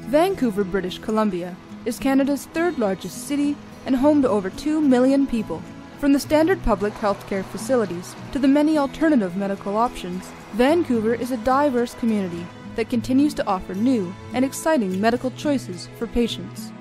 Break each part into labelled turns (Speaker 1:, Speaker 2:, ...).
Speaker 1: Vancouver, British Columbia is Canada's third largest city and home to over 2 million people. From the standard public healthcare facilities to the many alternative medical options, Vancouver is a diverse community that continues to offer new and exciting medical choices for patients.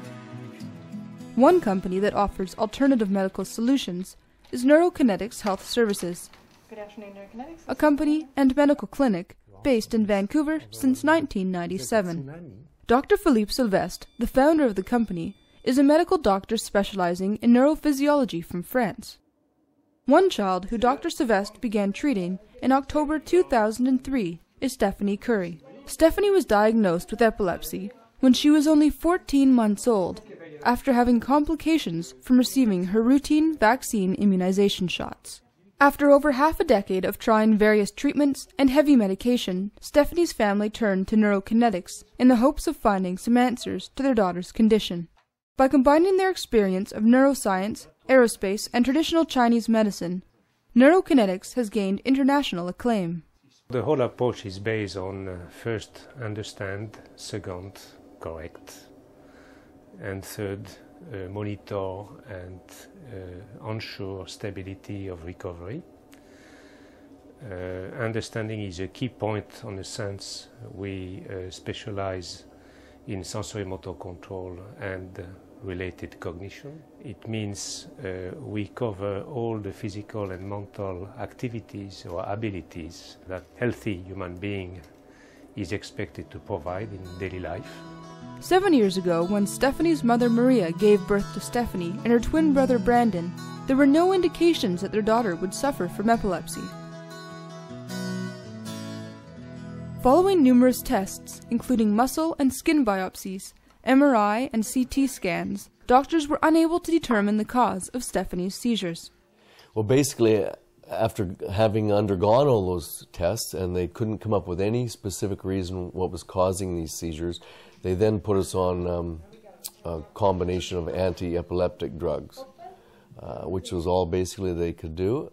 Speaker 1: One company that offers alternative medical solutions is Neurokinetics Health Services,
Speaker 2: Good afternoon, Neurokinetics.
Speaker 1: a company and medical clinic based in Vancouver since 1997. Dr. Philippe Souvestre, the founder of the company, is a medical doctor specializing in neurophysiology from France. One child who Dr. Souvestre began treating in October 2003 is Stephanie Curry. Stephanie was diagnosed with epilepsy when she was only 14 months old, after having complications from receiving her routine vaccine immunization shots. After over half a decade of trying various treatments and heavy medication, Stephanie's family turned to Neurokinetics in the hopes of finding some answers to their daughter's condition. By combining their experience of neuroscience, aerospace, and traditional Chinese medicine, Neurokinetics has gained international acclaim.
Speaker 3: The whole approach is based on first, understand, second, correct, and third, monitor and ensure stability of recovery. Understanding is a key point on the sense we specialize in sensorimotor control and related cognition. It means we cover all the physical and mental activities or abilities that healthy human being is expected to provide in daily life.
Speaker 1: 7 years ago, when Stephanie's mother Maria gave birth to Stephanie and her twin brother Brandon, there were no indications that their daughter would suffer from epilepsy. Following numerous tests, including muscle and skin biopsies, MRI and CT scans, doctors were unable to determine the cause of Stephanie's seizures.
Speaker 4: Well, basically, after having undergone all those tests and they couldn't come up with any specific reason what was causing these seizures, they then put us on a combination of anti-epileptic drugs, which was all basically they could do.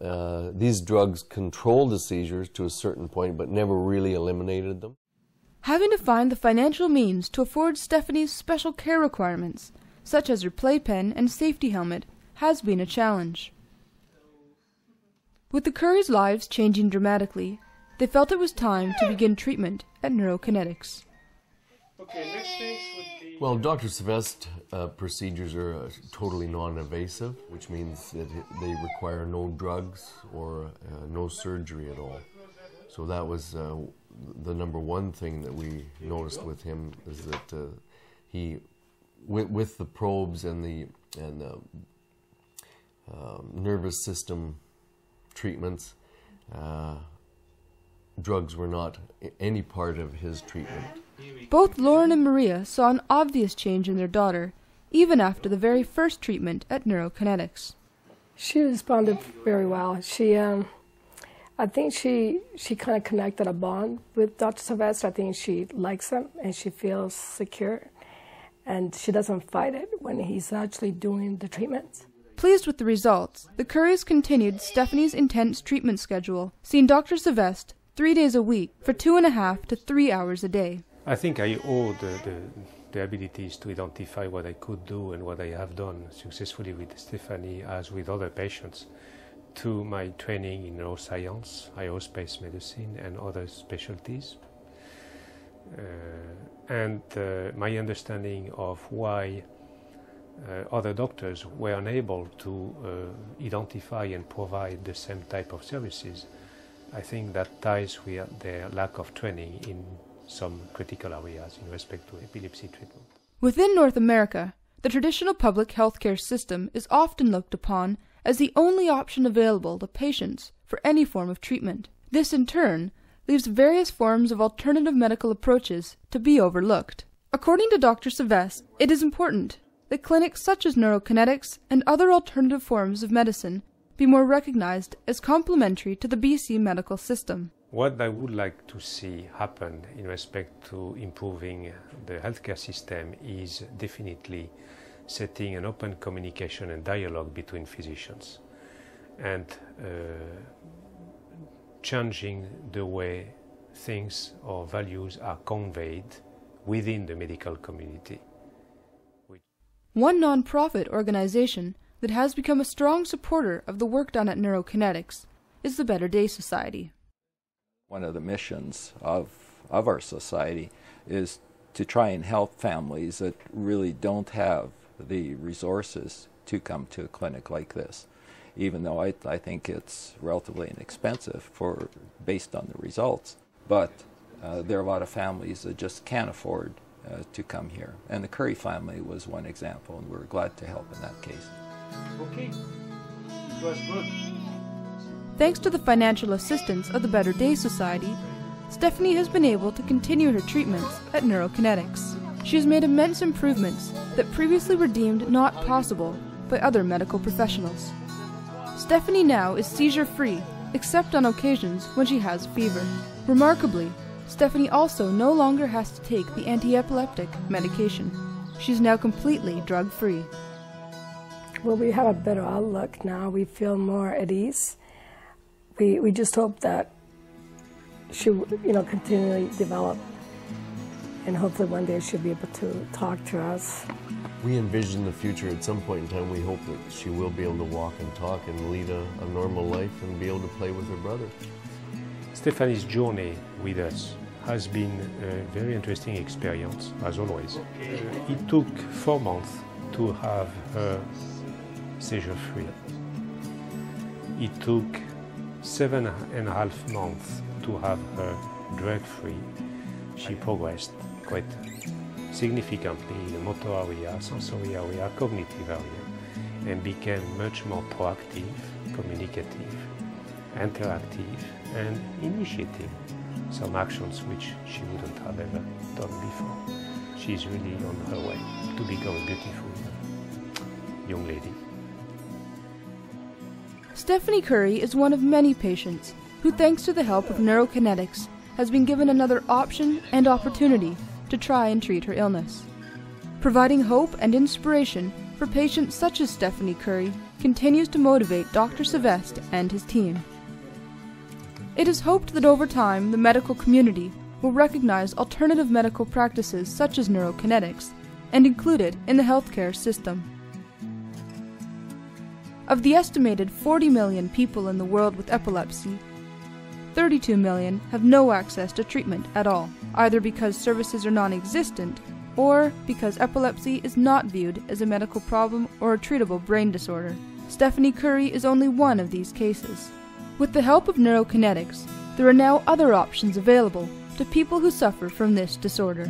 Speaker 4: These drugs controlled the seizures to a certain point, but never really eliminated them.
Speaker 1: Having to find the financial means to afford Stephanie's special care requirements, such as her playpen and safety helmet, has been a challenge. With the Currys' lives changing dramatically, they felt it was time to begin treatment at Neurokinetics.
Speaker 3: Okay, next things would be...
Speaker 4: Well, Dr. Souvestre procedures are totally non-invasive, which means that they require no drugs or no surgery at all. So that was the number one thing that we noticed with him, is that he, with the probes and the nervous system treatments, drugs were not any part of his treatment.
Speaker 1: Both Lauren and Maria saw an obvious change in their daughter, even after the very first treatment at Neurokinetics.
Speaker 2: She responded very well. I think she kind of connected a bond with Dr. Souvestre. I think she likes him and she feels secure, and she doesn't fight it when he's actually doing the treatments.
Speaker 1: Pleased with the results, the Currys continued Stephanie's intense treatment schedule, seeing Dr. Souvestre 3 days a week for 2.5 to 3 hours a day.
Speaker 3: I think I owe the abilities to identify what I could do and what I have done successfully with Stephanie, as with other patients, to my training in neuroscience, aerospace medicine, and other specialties. And my understanding of why other doctors were unable to identify and provide the same type of services. I think that ties with their lack of training in some critical areas in respect to epilepsy treatment.
Speaker 1: Within North America, the traditional public healthcare system is often looked upon as the only option available to patients for any form of treatment. This, in turn, leaves various forms of alternative medical approaches to be overlooked. According to Dr. Souvestre, it is important that clinics such as Neurokinetics and other alternative forms of medicine be more recognized as complementary to the BC medical system.
Speaker 3: What I would like to see happen in respect to improving the healthcare system is definitely setting an open communication and dialogue between physicians, and changing the way things or values are conveyed within the medical community.
Speaker 1: One non-profit organization that has become a strong supporter of the work done at Neurokinetics is the Better Day Society.
Speaker 5: One of the missions of our society is to try and help families that really don't have the resources to come to a clinic like this, even though I think it's relatively inexpensive based on the results. But there are a lot of families that just can't afford to come here. And the Curry family was one example, and we're glad to help in that case.
Speaker 3: Okay, it was good.
Speaker 1: Thanks to the financial assistance of the Better Day Society, Stephanie has been able to continue her treatments at Neurokinetics. She has made immense improvements that previously were deemed not possible by other medical professionals. Stephanie now is seizure-free, except on occasions when she has fever. Remarkably, Stephanie also no longer has to take the anti-epileptic medication. She's now completely drug-free.
Speaker 2: Well, we have a better outlook now. We feel more at ease. We just hope that she will, continually develop, and hopefully one day she'll be able to talk to us.
Speaker 4: We envision the future at some point in time. We hope that she will be able to walk and talk and lead a normal life and be able to play with her brother.
Speaker 3: Stephanie's journey with us has been a very interesting experience, as always. It took 4 months to have her seizure-free. It took 7.5 months to have her drug-free. She progressed quite significantly in the motor area, sensory area, cognitive area, and became much more proactive, communicative, interactive, and initiating some actions which she wouldn't have ever done before. She's really on her way to become a beautiful young lady.
Speaker 1: Stephanie Curry is one of many patients who, thanks to the help of Neurokinetics, has been given another option and opportunity to try and treat her illness. Providing hope and inspiration for patients such as Stephanie Curry continues to motivate Dr. Souvestre and his team. It is hoped that over time the medical community will recognize alternative medical practices such as Neurokinetics and include it in the healthcare system. Of the estimated 40 million people in the world with epilepsy, 32 million have no access to treatment at all, either because services are non-existent or because epilepsy is not viewed as a medical problem or a treatable brain disorder. Stephanie Curry is only one of these cases. With the help of Neurokinetics, there are now other options available to people who suffer from this disorder.